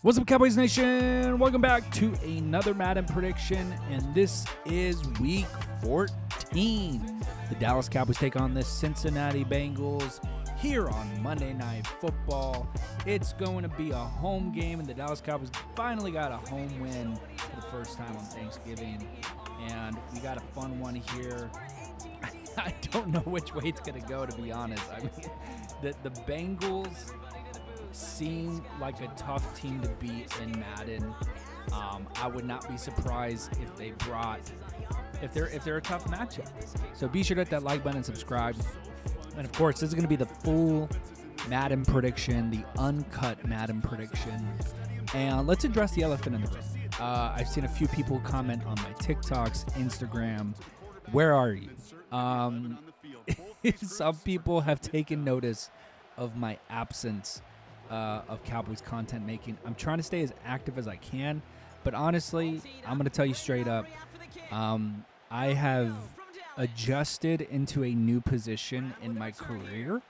What's up, Cowboys Nation? Welcome back to another Madden prediction, and this is Week 14. The Dallas Cowboys take on the Cincinnati Bengals here on Monday Night Football. It's going to be a home game, and the Dallas Cowboys finally got a home win for the first time on Thanksgiving, and we got a fun one here. I don't know which way it's going to go, to be honest. I mean, the Bengals seem like a tough team to beat in Madden. I would not be surprised if they if they're a tough matchup. So be sure to hit that like button and subscribe. And of course, this is going to be the full Madden prediction, the uncut Madden prediction. And let's address the elephant in the room. I've seen a few people comment on my TikToks, Instagram. Where are you? Some people have taken notice of my absence of Cowboys content making. I'm trying to stay as active as I can, but honestly, I'm going to tell you straight up, I have adjusted into a new position in my career,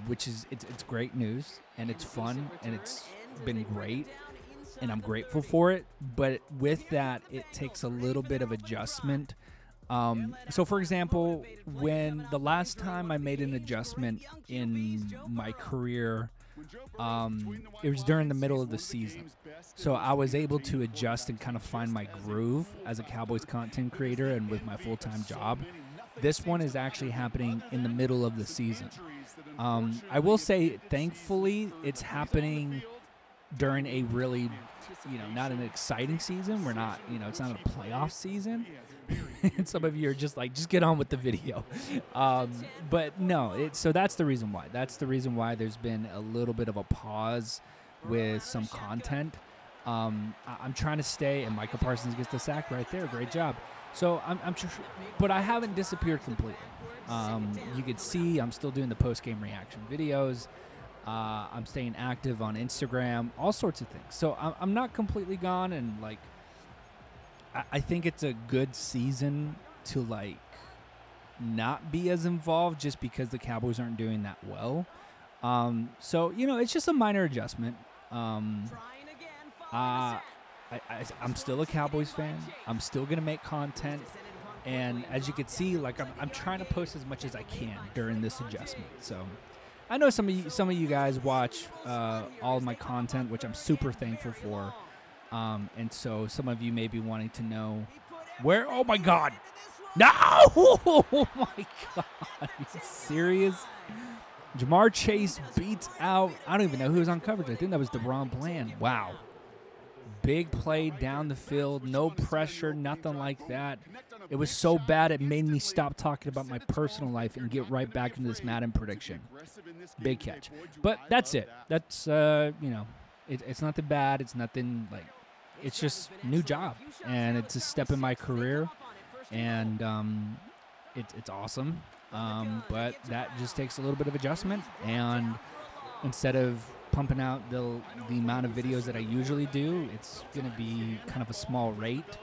which is it's great news, and it's fun, and it's been great, and I'm grateful for it. But with that, it takes a little bit of adjustment. So for example, when the last time I made an adjustment in my career, it was during the middle of the season. So I was able to adjust and kind of find my groove as a Cowboys content creator and with my full-time job. This one is actually happening in the middle of the season. I will say, thankfully, it's happening during a really, not an exciting season. We're not, it's not a playoff season. And some of you are just like, just get on with the video. But no, so that's the reason why. That's the reason why there's been a little bit of a pause with some content. I'm trying to stay, and Micah Parsons gets the sack right there. Great job. So but I haven't disappeared completely. You can see I'm still doing the post-game reaction videos. I'm staying active on Instagram, all sorts of things. So I'm not completely gone, and I think it's a good season to not be as involved just because the Cowboys aren't doing that well. So it's just a minor adjustment. I'm still a Cowboys fan. I'm still gonna make content, and as you can see, I'm trying to post as much as I can during this adjustment. So I know some of you guys watch all of my content, which I'm super thankful for. And so some of you may be wanting to know where. Oh my God! No! Oh my God! Are you serious? Jamar Chase beats out. I don't even know who was on coverage. I think that was DeRon Bland. Wow! Big play down the field, no pressure, nothing like that. It was so bad it made me stop talking about my personal life and get right back into this Madden prediction. Big catch. But that's it. That's it's nothing bad. It's nothing it's just new job, and it's a step in my career, and it's awesome. But that just takes a little bit of adjustment, and instead of pumping out the amount of videos that I usually do, it's going to be kind of a small rate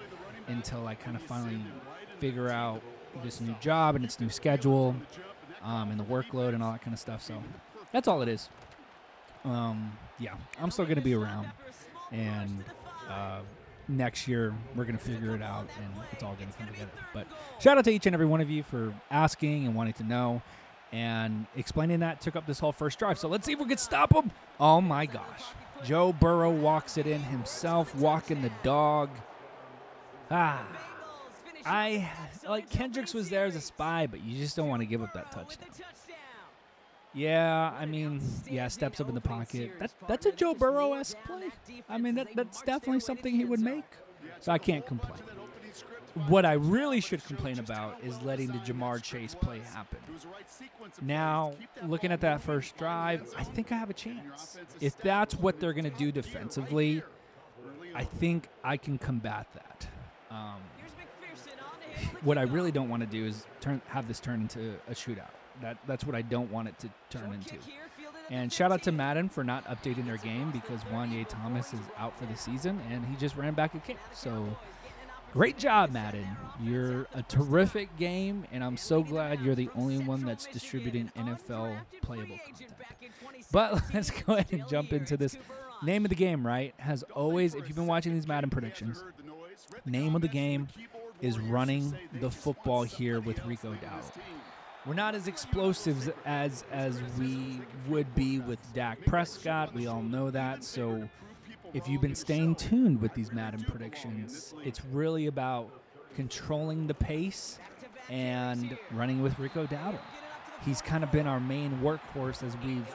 until I kind of finally figure out this new job and its new schedule, and the workload and all that kind of stuff. So that's all it is. Yeah, I'm still going to be around, and next year we're going to figure it out, and it's all going to come together. But shout out to each and every one of you for asking and wanting to know, and explaining that took up this whole first drive. So let's see if we can stop him. Oh my gosh. Joe Burrow walks it in himself, walking the dog. Kendricks was there as a spy, but you just don't want to give up that touchdown. Yeah, steps up in the pocket. That's a Joe Burrow-esque play. That's definitely something he would make. So I can't complain. What I really should complain about is letting the Jamar Chase play happen. Now, looking at that first drive, I think I have a chance. If that's what they're going to do defensively, I think I can combat that. What I really don't want to do is have this turn into a shootout. That's what I don't want it to turn into. And shout out to Madden for not updating their game, because Wanye Thomas is out for the season, and he just ran back a kick. So great job, Madden. You're a terrific game, and I'm so glad you're the only one that's distributing NFL playable content. But let's go ahead and jump into this Name of the game, right, has always, if you've been watching these Madden predictions, name of the game is running the football here with Rico Dowdle. We're not as explosive as we would be with Dak Prescott. We all know that. So if you've been staying tuned with these Madden predictions, it's really about controlling the pace and running with Rico Dowdle. He's kind of been our main workhorse as we've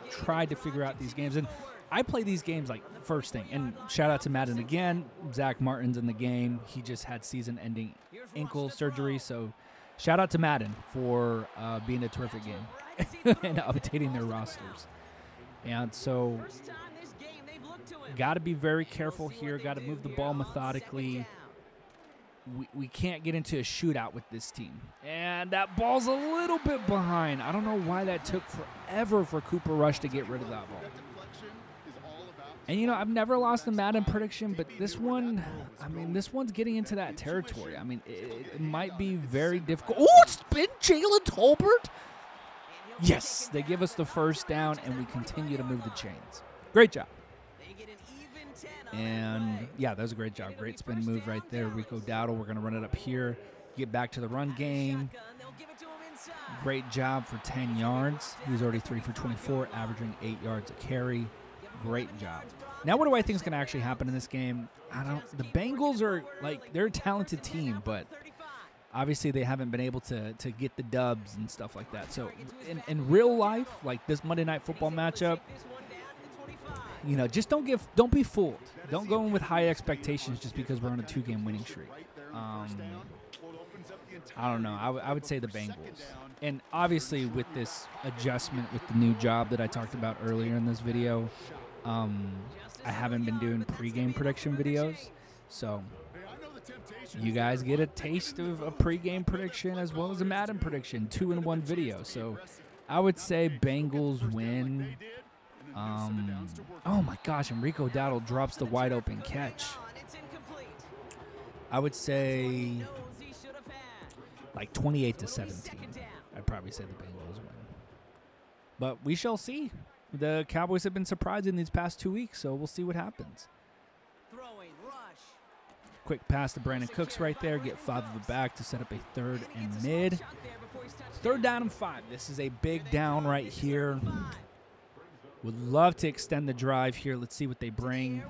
tried to figure out these games. And I play these games like first thing. And shout out to Madden again. Zach Martin's in the game. He just had season-ending ankle surgery. So shout out to Madden for being a terrific game and updating their rosters. And so got to be very careful here. Got to move the ball methodically. We can't get into a shootout with this team. And that ball's a little bit behind. I don't know why that took forever for Cooper Rush to get rid of that ball. And, you know, I've never lost a Madden prediction, but this one, I mean, this one's getting into that territory. I mean, it might be very difficult. Oh, it's been Jalen Tolbert. Yes, they give us the first down, and we continue to move the chains. Great job. And, yeah, that was a great job. Great spin move right there. Rico Dowdle, we're going to run it up here, get back to the run game. Great job for 10 yards. He was already 3 for 24, averaging 8 yards a carry. Great job. Now, what do I think is going to actually happen in this game? The Bengals are, like, they're a talented team, but obviously they haven't been able to get the dubs and stuff like that. So, in real life, like this Monday Night Football matchup, you know, just don't be fooled. Don't go in with high expectations just because we're on a 2-game winning streak. I don't know. I would say the Bengals. And obviously with this adjustment with the new job that I talked about earlier in this video, I haven't been doing pregame prediction videos. So you guys get a taste of a pregame prediction as well as a Madden prediction, 2-in-1 video. So I would say Bengals win. Oh my gosh, and Rico Dowdle drops the wide open catch. I would say like 28-17. I'd probably say the Bengals win. But we shall see. The Cowboys have been surprising these past 2 weeks, so we'll see what happens. Quick pass to Brandon Cooks right there. Get 5 of the back to set up a 3rd and mid. 3rd down and 5. This is a big down right here. Would love to extend the drive here. Let's see what they bring.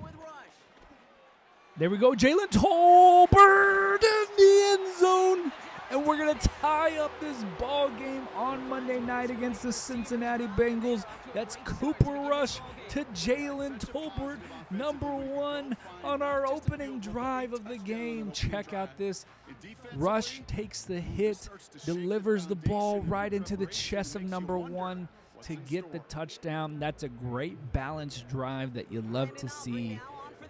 There we go. Jalen Tolbert in the end zone. And we're going to tie up this ball game on Monday night against the Cincinnati Bengals. That's Cooper Rush to Jalen Tolbert, number 1 on our opening drive of the game. Check out this. Rush takes the hit, delivers the ball right into the chest of number 1 to get the touchdown. That's a great balanced drive that you love to see.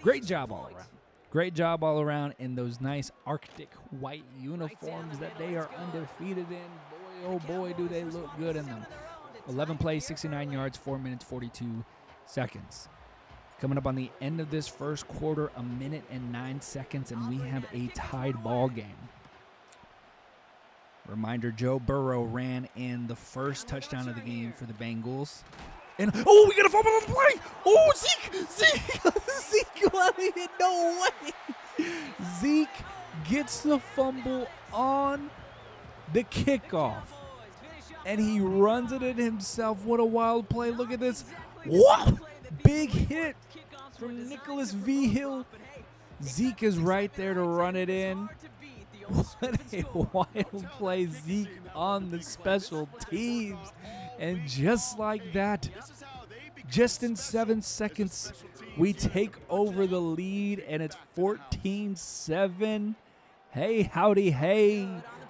Great job all around. Great job all around in those nice Arctic white uniforms that they are undefeated in. Boy, oh boy, do they look good in them. 11 plays, 69 yards, 4 minutes, 42 seconds. Coming up on the end of this first quarter, 1 minute and 9 seconds, and we have a tied ball game. Reminder, Joe Burrow ran in the first touchdown of the game for the Bengals. And, oh, we got a fumble on the play. Oh, Zeke, no way. Zeke gets the fumble on the kickoff. And he runs it in himself. What a wild play. Look at this. Whoa! Big hit from Nicholas V. Hill. Zeke is right there to run it in. What a wild play. Zeke on the special teams. And just like that, just in 7 seconds, we take over the lead, and it's 14-7. Hey, howdy, hey,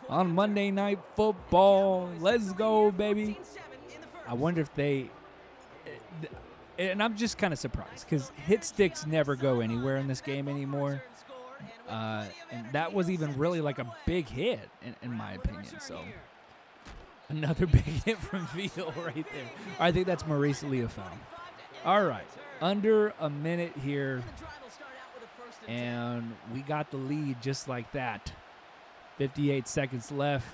on Monday Night Football. Let's go, baby. I wonder if they, and I'm just kind of surprised because hit sticks never go anywhere in this game anymore. And that was even really like a big hit, in my opinion, so. Another big hit from Veal right there. I think that's Maurice Leofau. All right. Under a minute here. And we got the lead just like that. 58 seconds left.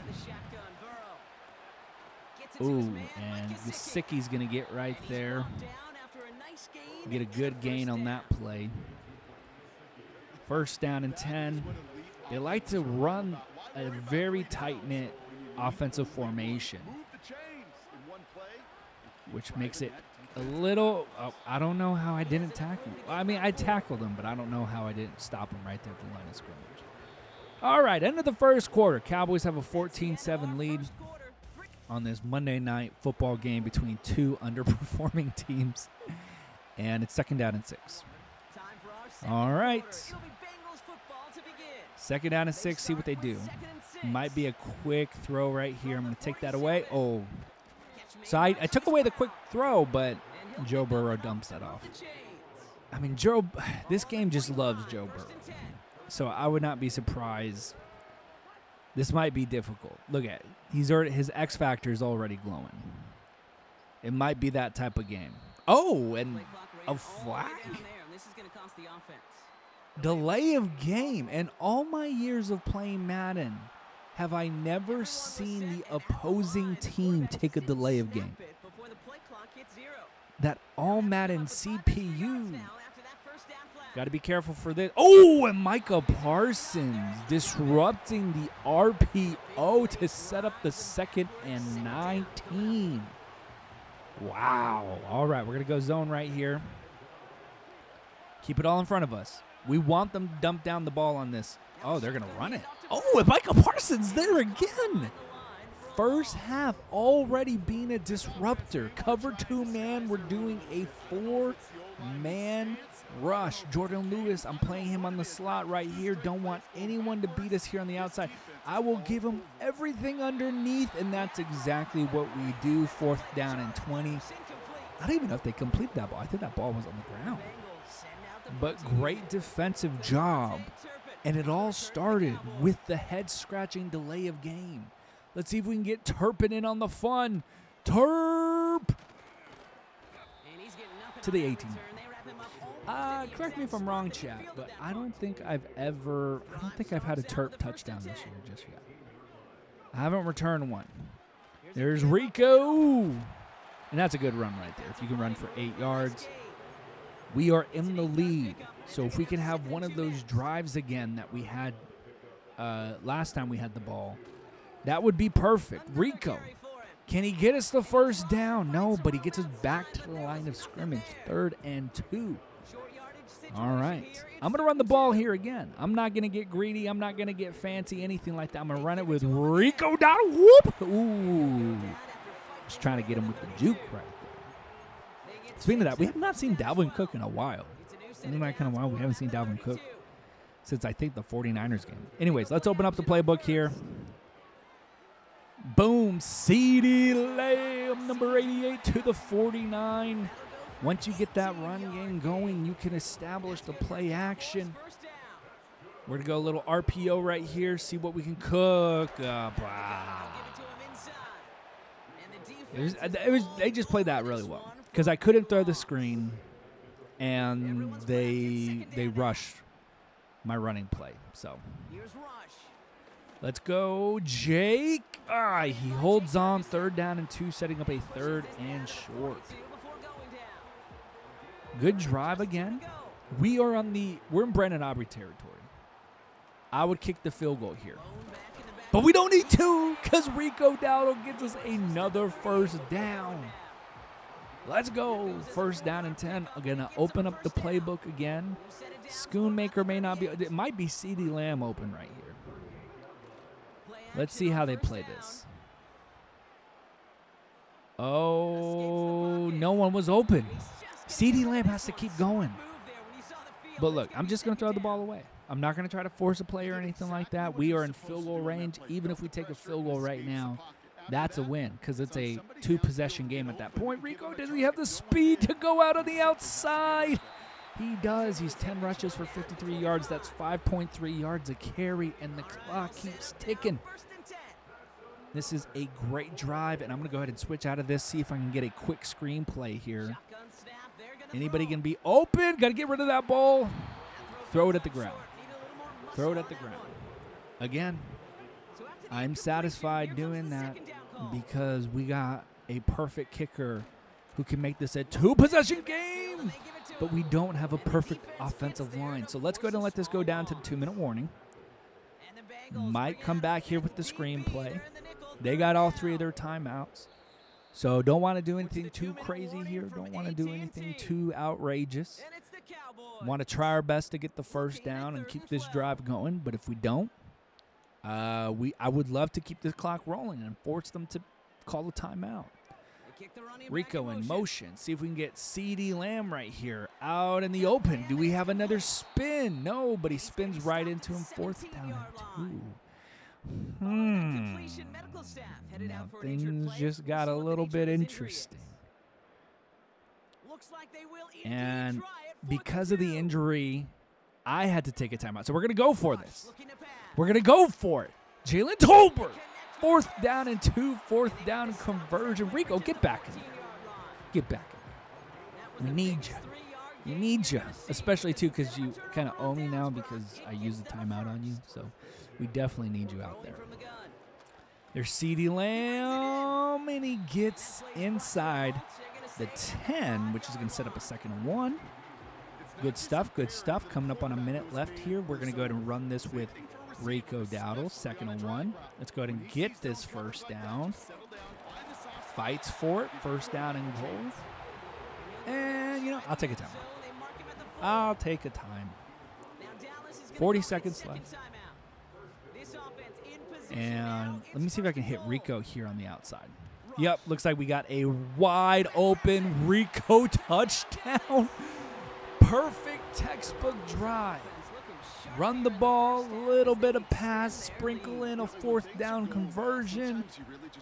Ooh, and Gesicki's going to get right there. Get a good gain on that play. First down and 10. They like to run a very tight-knit offensive formation, which makes it a little, I don't know how I didn't tackle him. I mean, I tackled him, but I don't know how I didn't stop him right there at the line of scrimmage. All right, end of the first quarter. Cowboys have a 14-7 lead on this Monday night football game between two underperforming teams. And it's second down and 6. All right. Second down and 6, see what they do. Might be a quick throw right here. I'm going to take that away. Oh. So I took away the quick throw, but Joe Burrow dumps that off. I mean, this game just loves Joe Burrow. So I would not be surprised. This might be difficult. Look at it. His X factor is already glowing. It might be that type of game. Oh, and a flag. Delay of game. And all my years of playing Madden, have I never seen the opposing team take a delay of game. That all Madden CPU. Got to be careful for this. Oh, and Micah Parsons disrupting the RPO to set up the 2nd and 19. Wow. All right, we're going to go zone right here. Keep it all in front of us. We want them to dump down the ball on this. Oh, they're going to run it. Oh, and Micah Parsons there again. First half already being a disruptor. Cover 2 man, we're doing a 4-man rush. Jordan Lewis, I'm playing him on the slot right here. Don't want anyone to beat us here on the outside. I will give him everything underneath, and that's exactly what we do. 4th down and 20. I don't even know if they completed that ball. I think that ball was on the ground. But great defensive job. And it all started with the head-scratching delay of game. Let's see if we can get Turpin in on the fun. Turp! To the 18. Correct me if I'm wrong, chat, but I don't think I've had a Terp touchdown this year just yet. I haven't returned one. There's Rico. And that's a good run right there. If you can run for 8 yards. We are in the lead. So if we can have one of those drives again that we had last time we had the ball, that would be perfect. Rico, can he get us the first down? No, but he gets us back to the line of scrimmage. 3rd and 2. All right. I'm going to run the ball here again. I'm not going to get greedy. I'm not going to get fancy, anything like that. I'm going to run it with Rico down. Whoop. Ooh. Just trying to get him with the juke right there. Speaking of that, we have not seen Dalvin Cook in a while. Isn't that kind of wild? We haven't seen Dalvin Cook since, I think, the 49ers game. Anyways, let's open up the playbook here. Boom. CeeDee Lamb, number 88 to the 49. Once you get that run game going, you can establish the play action. We're going to go a little RPO right here, see what we can cook. They just played that really well because I couldn't throw the screen, and they rushed my running play. So let's go, Jake. He holds on. 3rd down and 2, setting up a 3rd and short. Good drive again. We're in Brandon Aubrey territory. I would kick the field goal here. But we don't need to because Rico Dowdle gets us another first down. Let's go. 1st down and 10. I'm going to open up the playbook again. Schoonmaker may not be. It might be CeeDee Lamb open right here. Let's see how they play this. Oh, no one was open. CeeDee Lamb has to keep going. But look, I'm just going to throw the ball away. I'm not going to try to force a play or anything like that. We are in field goal range. Even if we take a field goal right now, that's a win because it's a 2-possession game at that point. Rico, does he have the speed to go out on the outside? He does. He's 10 rushes for 53 yards. That's 5.3 yards a carry, and the clock keeps ticking. This is a great drive, and I'm going to go ahead and switch out of this, see if I can get a quick screenplay here. Anybody can be open. Got to get rid of that ball. Throw it at the ground. Throw it at the ground. Again, I'm satisfied doing that because we got a perfect kicker who can make this a 2-possession game. But we don't have a perfect offensive line. So let's go ahead and let this go down to the 2-minute warning. Might come back here with the screenplay. They got all 3 of their timeouts. So don't want to do anything too crazy here. Don't want to do anything too outrageous. Want to try our best to get the first down and keep this drive going. But if we don't, I would love to keep the clock rolling and force them to call a timeout. Rico in motion. See if we can get CeeDee Lamb right here out in the open. Do we have another spin? No, but he spins right into him. 4th down and 2. Now things just got a little bit interesting. And because of the injury, I had to take a timeout. So we're going to go for this. We're going to go for it. Jalen Tolbert. 4th down and 2. 4th down conversion. Rico, get back in there. Get back in there. We need you. We need you. Especially, too, because you kind of owe me now because I used the timeout on you. So we definitely need you out there. There's CeeDee Lamb, and he gets inside the 10, which is going to set up a 2nd and 1. Good stuff, good stuff. Coming up on a minute left here. We're going to go ahead and run this with Rico Dowdle, 2nd and 1. Let's go ahead and get this first down. Fights for it. 1st down and goal. And, I'll take a time. I'll take a time. 40 seconds left. And let me see if I can hit Rico here on the outside. Yep, looks like we got a wide open Rico touchdown. Perfect textbook drive. Run the ball, a little bit of pass, sprinkle in a 4th down conversion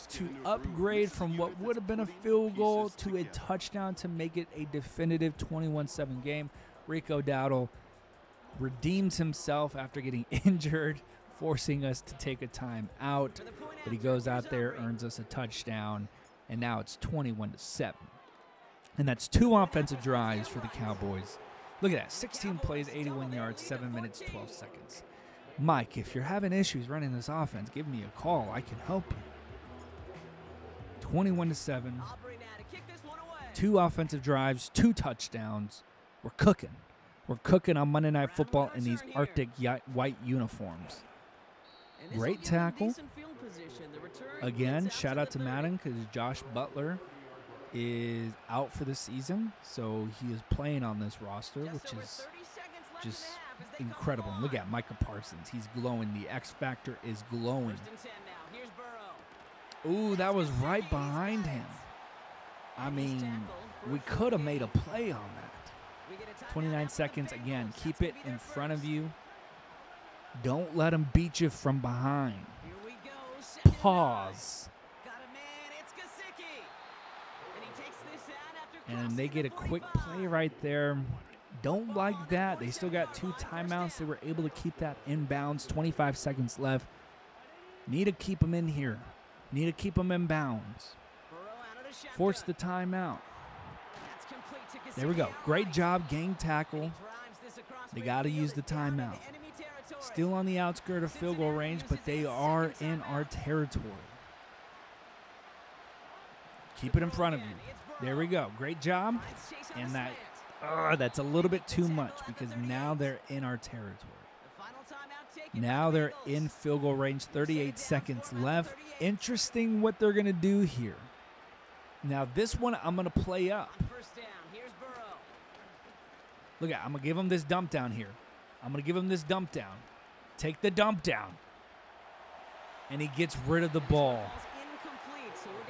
to upgrade from what would have been a field goal to a touchdown to make it a definitive 21-7 game. Rico Dowdle redeems himself after getting injured, forcing us to take a time out. But he goes out there, earns us a touchdown, and now it's 21-7. And that's 2 offensive drives for the Cowboys. Look at that, 16 plays, 81 yards, 7 minutes, 12 seconds. Mike, if you're having issues running this offense, give me a call. I can help you. 21-7. 2 offensive drives, 2 touchdowns. We're cooking. We're cooking on Monday Night Football in these Arctic white uniforms. Great tackle. Again, shout out to Madden because Josh Butler is out for the season, so he is playing on this roster, which is just incredible. And look at Micah Parsons. He's glowing. The X Factor is glowing. Ooh, that was right behind him. I mean, we could have made a play on that. 29 seconds. Again, keep it in front of you. Don't let him beat you from behind. Pause. And they get a quick play right there. Don't like that. They still got 2 timeouts. They were able to keep that inbounds. 25 seconds left. Need to keep them in here. Need to keep them in bounds. Force the timeout. There we go. Great job. Gang tackle. They got to use the timeout. Still on the outskirt of field goal range, but they are in our territory. Keep it in front of you. There we go. Great job. And that's a little bit too much because now they're in our territory. Now they're in field goal range. 38 seconds left. Interesting what they're going to do here. Now this one I'm going to play up. Look at, I'm going to give him this dump down here. I'm going to give him this dump down. Take the dump down. And he gets rid of the ball.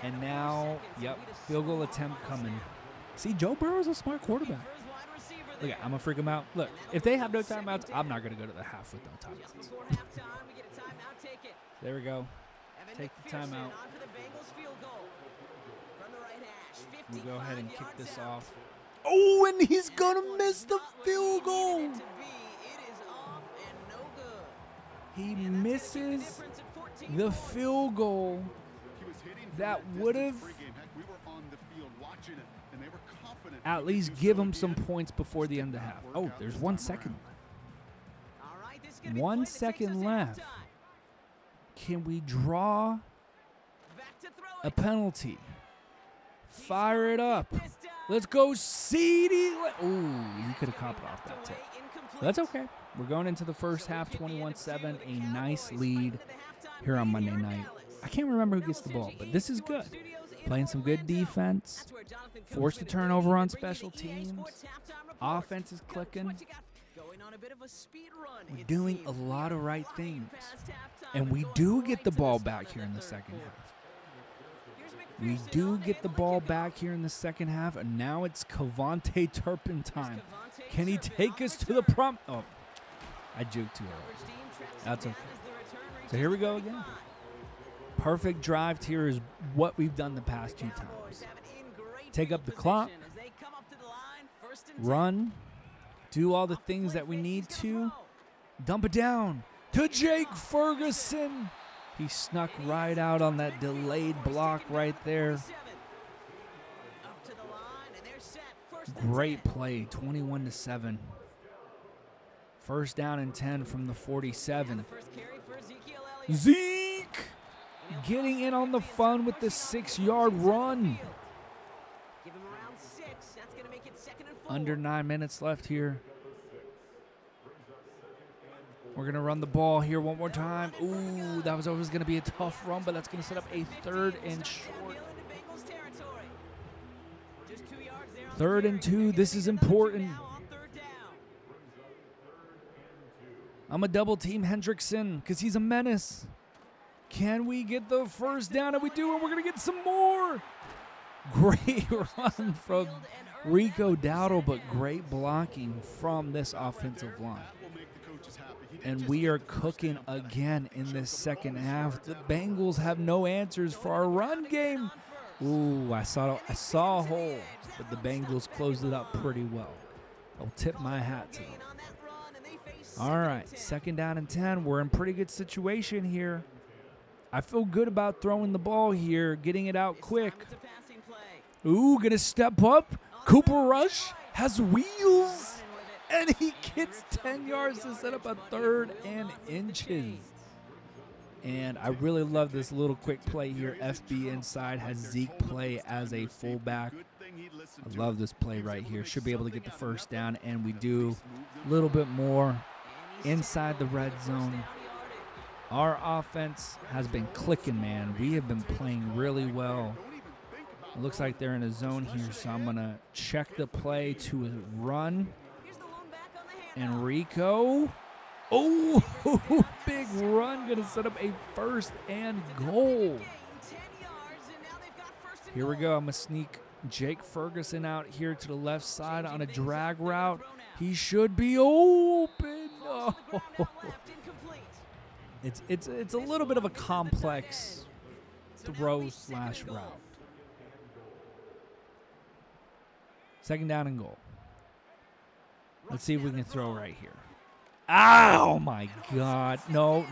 And now, yep, field goal attempt coming. See, Joe Burrow's a smart quarterback. Look, I'm going to freak him out. Look, if they have no timeouts, I'm not going to go to the half with no timeouts. There we go. Take the timeout. We'll go ahead and kick this off. Oh, and he's going to miss the field goal. He misses the field goal that would have at least give him some points before the end of the half. Oh, there's 1 second. 1 second left. Can we draw a penalty? Fire it up. Let's go, CeeDee. Ooh, he could have copped off that tip. That's okay. We're going into the first half, 21-7, a nice lead here on Monday night. I can't remember who gets the ball, but this is good. Playing some good defense. Forced a turnover on special teams. Offense is clicking. We're doing a lot of right things. And we do get the ball back here in the second half. We do get the ball back here in the second half, and now it's Cavante Turpin time. Can he take us to the prom? Oh, I juked too early. That's okay. So here we go again. Perfect drive here is what we've done the past 2 times. Take up the clock, run, do all the things that we need to, dump it down to Jake Ferguson. He snuck right out on that delayed block right there. Great play, 21-7. First down and 10 from the 47. Zeke getting in on the fun with the 6-yard run. Under 9 minutes left here. We're going to run the ball here one more time. Ooh, that was always going to be a tough run, but that's going to set up a 3rd and short. 3rd and 2. This is important. I'm a double team Hendrickson because he's a menace. Can we get the first down? And we do, and we're going to get some more. Great run from Rico Dowdle, but great blocking from this offensive line. And we are cooking again in this second half. The Bengals have no answers for our run game. Ooh, I saw a hole, but the Bengals closed it up pretty well. I'll tip my hat to them. All right, 2nd down and 10. We're in pretty good situation here. I feel good about throwing the ball here, getting it out quick. Ooh, gonna step up. Cooper Rush has wheels, and he gets 10 yards to set up a 3rd and inches. And I really love this little quick play here. FB inside has Zeke play as a fullback. I love this play right here. Should be able to get the first down, and we do a little bit more inside the red zone. Our offense has been clicking, man. We have been playing really well. It looks like they're in a zone here, so I'm going to check the play to a run. Enrico. Oh, big run. Going to set up a 1st and goal. Here we go. I'm going to sneak Jake Ferguson out here to the left side on a drag route. He should be open. Oh. It's a little bit of a complex throw/route. 2nd down and goal. Let's see if we can throw right here. Oh, my God. No.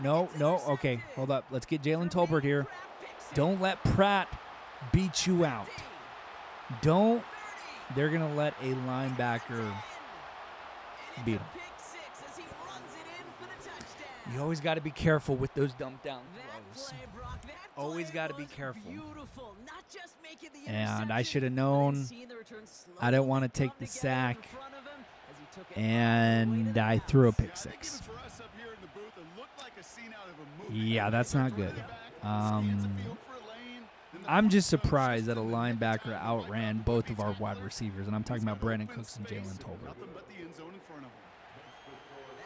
Okay, hold up. Let's get Jalen Tolbert here. Don't let Pratt beat you out. They're going to let a linebacker beat him. You always got to be careful with those dump down throws. Always got to be careful. And I should have known. I didn't want to take the sack. And I threw a pick 6. Yeah, that's not good. I'm just surprised that a linebacker outran both of our wide receivers. And I'm talking about Brandon Cooks and Jalen Tolbert.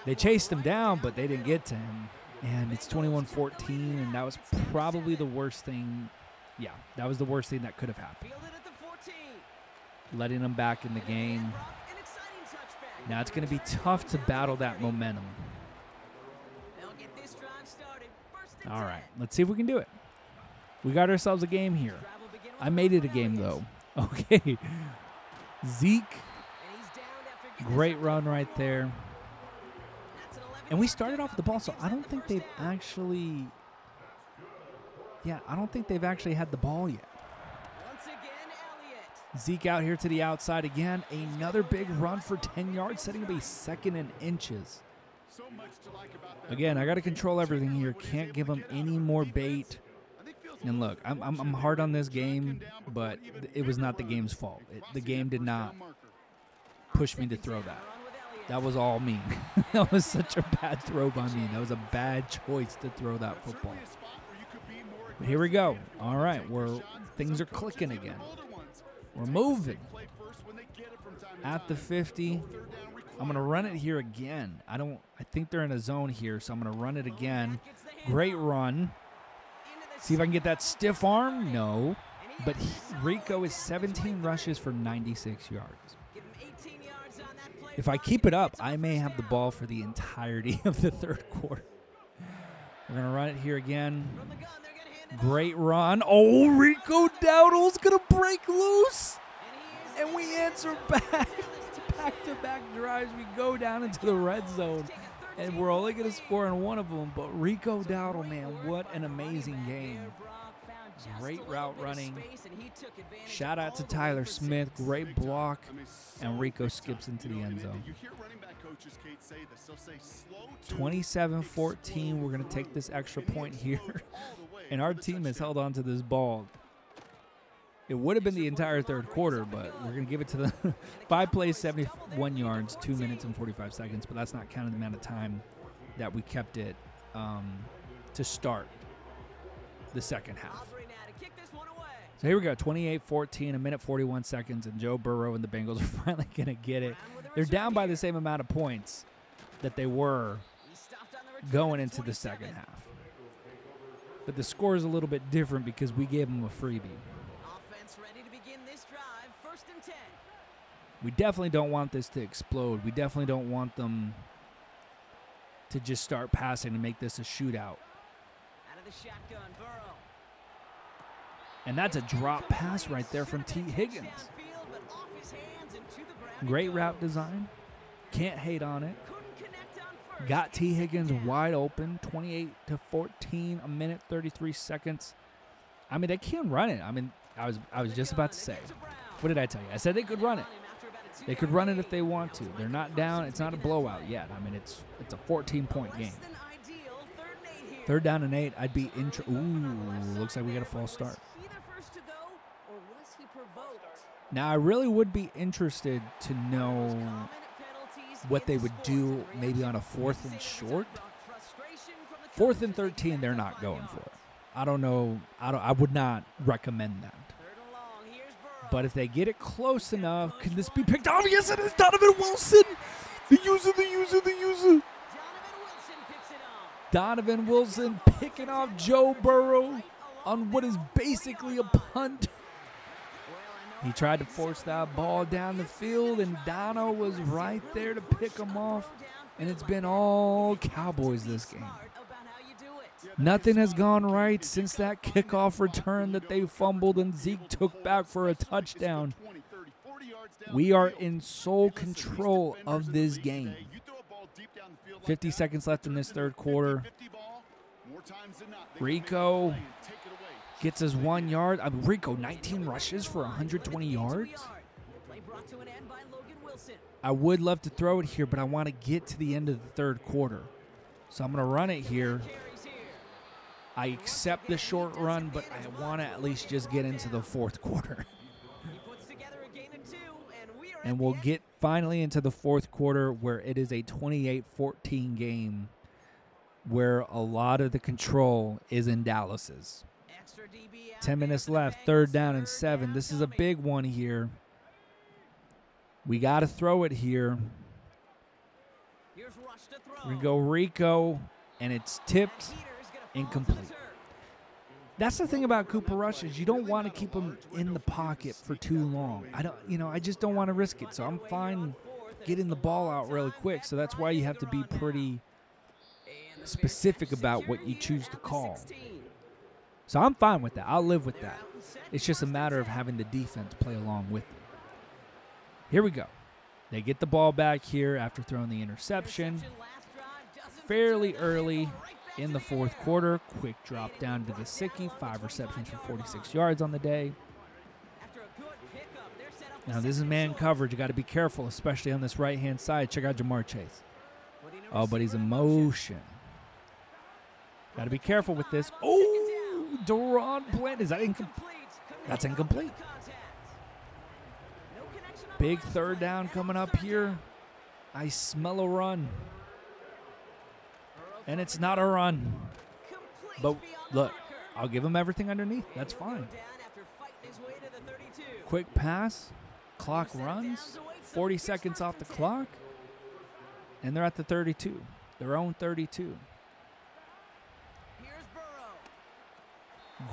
They chased him down, but they didn't get to him. And it's 21-14, and that was probably the worst thing. Yeah, that was the worst thing that could have happened. Letting them back in the game. Now it's going to be tough to battle that momentum. All right, let's see if we can do it. We got ourselves a game here. I made it a game, though. Okay. Zeke. Great run right there. And we started off with the ball, so I don't think they've actually had the ball yet. Zeke out here to the outside again. Another big run for 10 yards, setting up a 2nd and inches. Again, I got to control everything here. Can't give them any more bait. And look, I'm hard on this game, but it was not the game's fault. The game did not push me to throw that. That was all me. That was such a bad throw by me. That was a bad choice to throw that football. But here we go. All right, things are clicking again. We're moving. At the 50, I'm going to run it here again. I think they're in a zone here, so I'm going to run it again. Great run. See if I can get that stiff arm. No. But Rico is 17 rushes for 96 yards. If I keep it up, I may have the ball for the entirety of the third quarter. We're going to run it here again. Great run. Oh, Rico Dowdle's going to break loose. And we answer back. Back-to-back drives. We go down into the red zone. And we're only going to score in one of them. But Rico Dowdle, man, what an amazing game. Great route running. Shout out to Tyler Smith. Great block. And Rico skips into the end zone. 27-14. We're going to take this extra point here. And our team has held on to this ball. It would have been the entire third quarter, but we're going to give it to the 5 plays, 71 yards, 2 minutes and 45 seconds. But that's not counting the amount of time that we kept it to start the second half. So here we go, 28-14, a minute 41 seconds, and Joe Burrow and the Bengals are finally going to get it. They're down by the same amount of points that they were going into the second half. But the score is a little bit different because we gave them a freebie. We definitely don't want this to explode. We definitely don't want them to just start passing and make this a shootout. And that's a drop pass right there from T. Higgins. Great route design. Can't hate on it. Got T. Higgins wide open. 28-14, a minute 33 seconds. I mean, they can run it. I mean, I was just about to say. What did I tell you? I said they could run it. They could run it if they want to. They're not down. It's not a blowout yet. I mean, it's a 14-point game. 3rd down and 8. I'd be Ooh, looks like we got a false start. Now, I really would be interested to know what they would do maybe on a 4th and short. 4th and 13, they're not going for it. I don't know. I would not recommend that. But if they get it close enough, can this be picked off? Yes, it is Donovan Wilson. The user. Donovan Wilson picking off Joe Burrow on what is basically a punt. He tried to force that ball down the field, and Dono was right there to pick him off. And it's been all Cowboys this game. Nothing has gone right since that kickoff return that they fumbled and Zeke took back for a touchdown. We are in sole control of this game. 50 seconds left in this third quarter. Rico gets us 1 yard. Rico, 19 rushes for 120 yards. I would love to throw it here, but I want to get to the end of the third quarter. So I'm going to run it here. I accept the short run, but I want to at least just get into the fourth quarter. And we'll get finally into the fourth quarter where it is a 28-14 game where a lot of the control is in Dallas's. 10 minutes left, 3rd down and 7. This is a big one here. We got to throw it here. We're going to go Rico, and it's tipped. Incomplete. That's the thing about Cooper Rush is you don't want to keep him in the pocket for too long. I just don't want to risk it. So I'm fine getting the ball out really quick. So that's why you have to be pretty specific about what you choose to call. So I'm fine with that. I'll live with that. It's just a matter of having the defense play along with it. Here we go. They get the ball back here after throwing the interception. Fairly early in the fourth quarter. Quick drop down to Gesicki. 5 receptions for 46 yards on the day. Now, this is man coverage. You got to be careful, especially on this right-hand side. Check out Jamar Chase. Oh, but he's in motion. Got to be careful with this. Oh, Deron Bland. Is that incomplete? That's incomplete. Big third down coming up here. I smell a run. And it's not a run. But look, I'll give him everything underneath. That's fine. Quick pass. Clock runs. 40 seconds off the clock. And they're at the 32. Their own 32.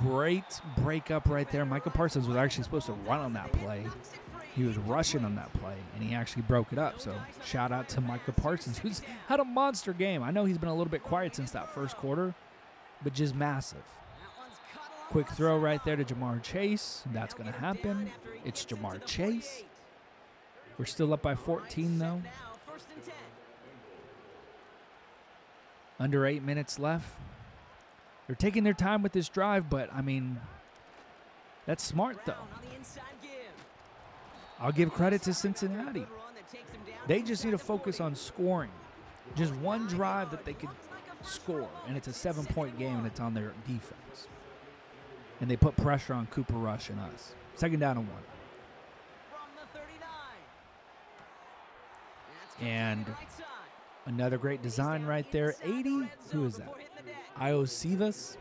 Great breakup right there. Micah Parsons was actually supposed to run on that play. He was rushing on that play, and he actually broke it up. So shout out to Micah Parsons, who's had a monster game. I know he's been a little bit quiet since that first quarter, but just massive. Quick throw right there to Jamar Chase. That's going to happen. It's Jamar Chase. We're still up by 14, though. Under 8 minutes left. They're taking their time with this drive, but, I mean, that's smart, though. I'll give credit to Cincinnati. They just need to focus on scoring. Just one drive that they could score, and it's a 7-point game, and it's on their defense. And they put pressure on Cooper Rush and us. 2nd down and 1. And another great design right there. 80, who is that? Iosivas.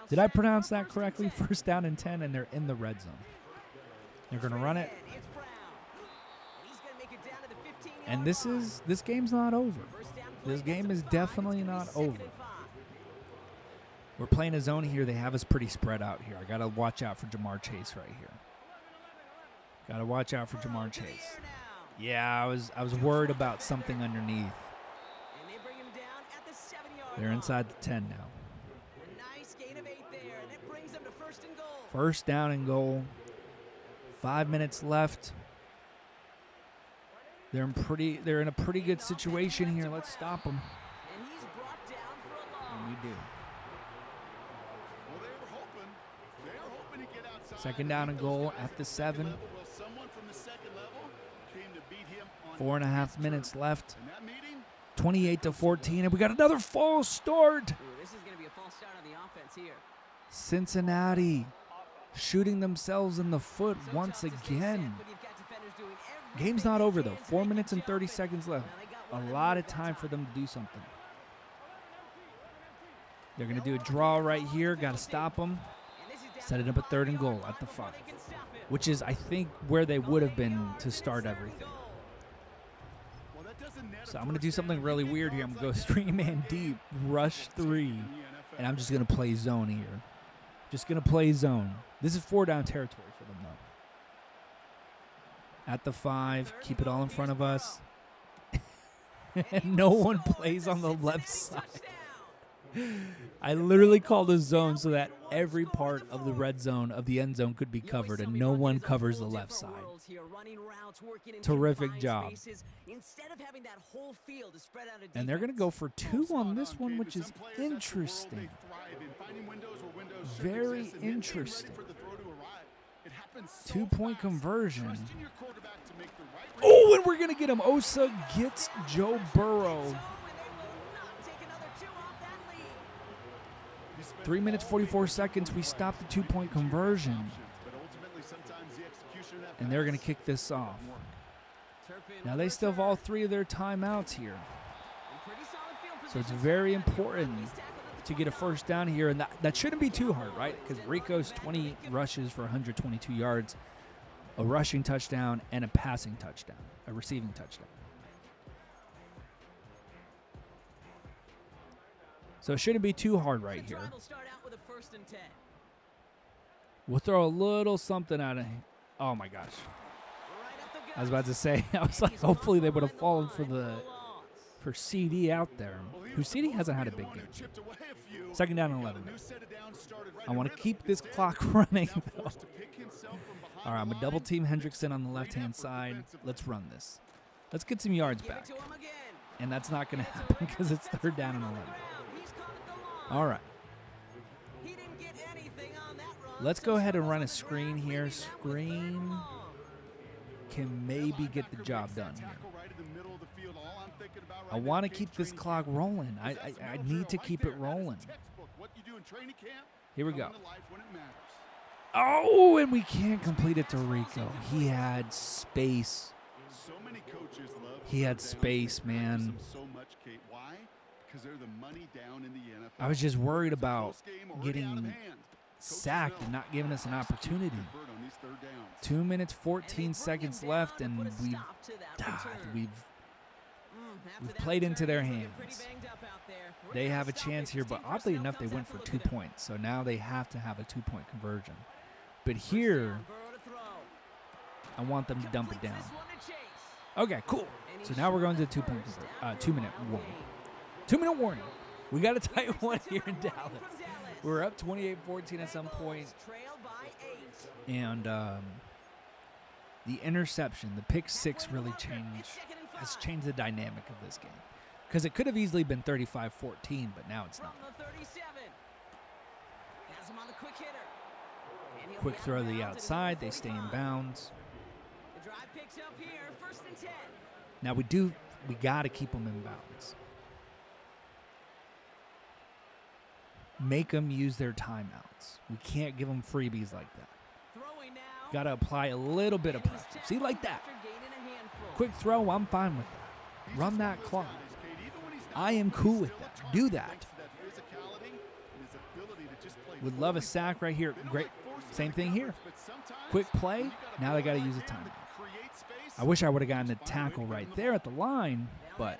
Did I pronounce that correctly? 1st down and 10, and they're in the red zone. They're going to run it. And this game's not over. This game is definitely not over. We're playing a zone here. They have us pretty spread out here. I got to watch out for Jamar Chase right here. Got to watch out for Jamar Chase. Yeah, I was worried about something underneath. They're inside the 10 now. 1st down and goal. 5 minutes left. They're in a pretty good situation here. Let's stop them. And we do. 2nd down and goal at the 7. 4.5 minutes left. 28-14, and we got another false start. This is going to be a false start on the offense here. Cincinnati shooting themselves in the foot once again. Game's not over, though. 4 minutes and 30 seconds left. A lot of time for them to do something. They're going to do a draw right here. Got to stop them. Set it up at 3rd and goal at the 5, which is, I think, where they would have been to start everything. So I'm going to do something really weird here. I'm going to go 3-man deep, rush 3, and I'm just going to play zone here. Just going to play zone. This is 4-down territory for them, though. At the 5, keep it all in front of us. And no one plays on the left side. I literally called a zone so that every part of the red zone of the end zone could be covered, and no one covers the left side. Terrific job. And they're going to go for 2 on this one, which is interesting. Very interesting. 2-point conversion. Oh, and we're going to get him. Osa gets Joe Burrow. 3 minutes, 44 seconds. We stopped the 2-point conversion. And they're going to kick this off. Now, they still have all 3 of their timeouts here. So it's very important to get a 1st down here. And that shouldn't be too hard, right? Because Rico's 20 rushes for 122 yards, a rushing touchdown, and a passing touchdown, a receiving touchdown. So it shouldn't be too hard right here. We'll throw a little something out of. Oh my gosh! I was about to say. I was like, hopefully they would have fallen for CD out there. Who CD hasn't had a big game. 2nd down and 11. I want to keep this clock running, though. All right, I'm going to double team Hendrickson on the left-hand side. Let's run this. Let's get some yards back. And that's not going to happen because it's 3rd down and 11. All right. Let's go ahead and run a screen here. Screen can maybe get the job done here. I want to keep this clock rolling. I need to keep it rolling. Here we go. Oh, and we can't complete it to Rico. He had space. He had space, man. I was just worried about getting sacked and not giving us an opportunity. 2 minutes, 14 seconds left, and we've played into their hands. They have a chance here, but oddly enough, they went for 2 points. So now they have to have a 2-point conversion. But here, I want them to dump it down. Okay, cool. So now we're going to the 2-minute warning. 2-minute warning. We got a tight one here in Dallas. We're up 28-14 at some point. And the interception, the pick six really has changed the dynamic of this game. Because it could have easily been 35-14, but now it's not. Quick throw to the outside. They stay in bounds. Now we got to keep them in bounds. Make them use their timeouts. We can't give them freebies like that. Got to apply a little bit of pressure. See, like that. Quick throw, I'm fine with that. Run that clock. I am cool with that. Do that. Would love a sack right here. Great. Same thing here. Quick play. Now they got to use a timeout. I wish I would have gotten a tackle right there at the line, but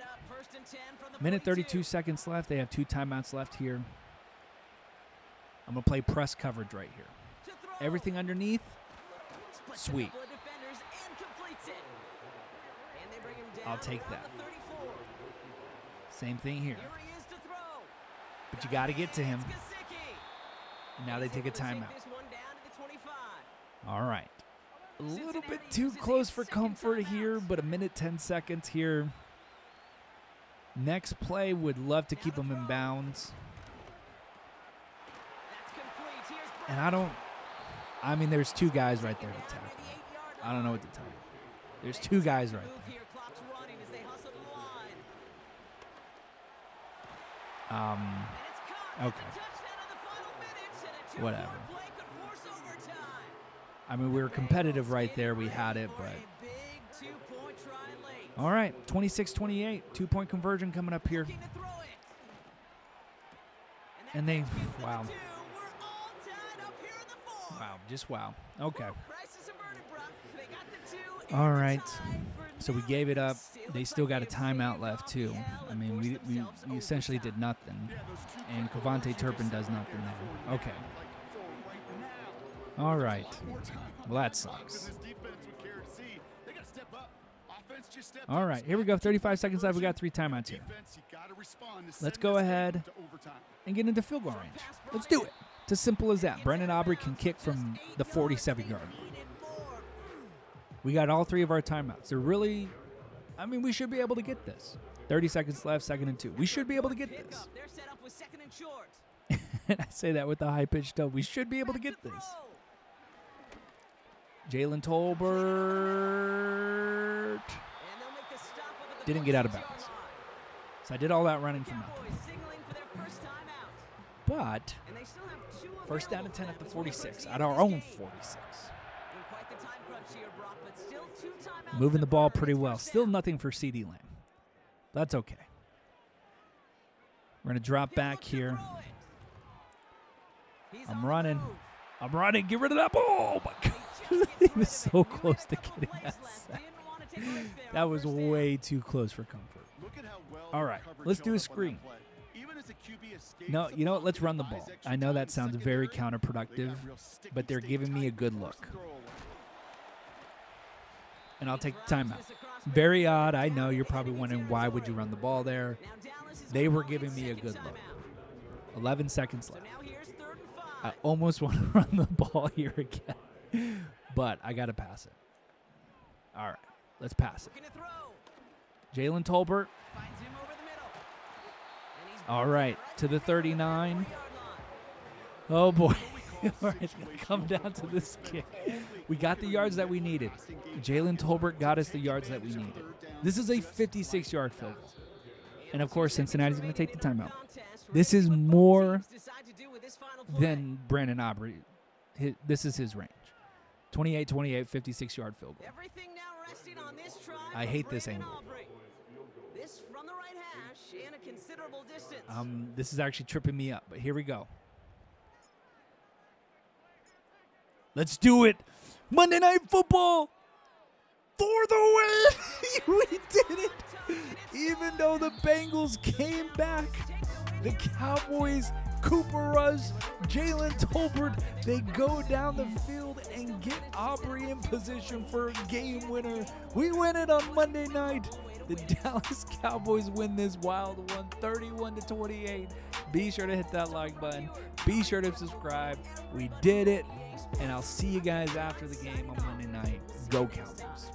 minute 32 seconds left. They have 2 timeouts left here. I'm going to play press coverage right here. Everything underneath, sweet. I'll take that. Same thing here. But you got to get to him. And now they take a timeout. All right. A little bit too close for comfort here, but a minute 10 seconds here. Next play, would love to keep them in bounds. And there's 2 guys right there to tackle. I don't know what to tell you. There's 2 guys right there. Okay. Whatever. We were competitive right there. We had it, but. All right, 26-28. 2-point conversion coming up here. And they, wow. Wow, just wow. Okay. All right. So we gave it up. They still got a timeout left, too. We essentially did nothing. And Cavante Turpin does nothing there. Okay. All right. Well, that sucks. All right, here we go. 35 seconds left. We got 3 timeouts here. Let's go ahead and get into field goal range. Let's do it. It's as simple as that. Brendan Aubrey can kick from the 47-yard line. We got all 3 of our timeouts. They're really, we should be able to get this. 30 seconds left, 2nd and 2. We should be able to get this. I say that with a high-pitched tone. We should be able to get this. Jalen Tolbert didn't get out of bounds. So I did all that running for nothing. But first down and 10 at the 46, at our own 46. Moving the ball pretty well. Still nothing for CeeDee Lamb. That's okay. We're going to drop back here. I'm running. Get rid of that ball. Oh, my God. He was so close to getting that sack. That was way too close for comfort. All right, let's do a screen. No, you know what? Let's run the ball. I know that sounds very counterproductive, but they're giving me a good look. And I'll take the timeout. Very odd. I know you're probably wondering, why would you run the ball there? They were giving me a good look. 11 seconds left. I almost want to run the ball here again, but I got to pass it. All right, let's pass it. Jalen Tolbert. All right, to the 39. Oh, boy. All right, it's going to come down to this kick. We got the yards that we needed. Jalen Tolbert got us the yards that we needed. This is a 56-yard field goal. And, of course, Cincinnati's going to take the timeout. This is more then Brandon Aubrey. This is his range. 28-28, 56-yard field goal. Everything now resting on this try I from hate this Brandon angle. Aubrey. This from the right hash and a considerable distance. This is actually tripping me up, but here we go. Let's do it. Monday Night Football for the win. We did it. Even though the Bengals came back, the Cowboys, Cooper Rush, Jalen Tolbert, they go down the field and get Aubrey in position for a game winner. We win it on Monday night. The Dallas Cowboys win this wild one, 31-28. Be sure to hit that like button. Be sure to subscribe. We did it. And I'll see you guys after the game on Monday night. Go Cowboys.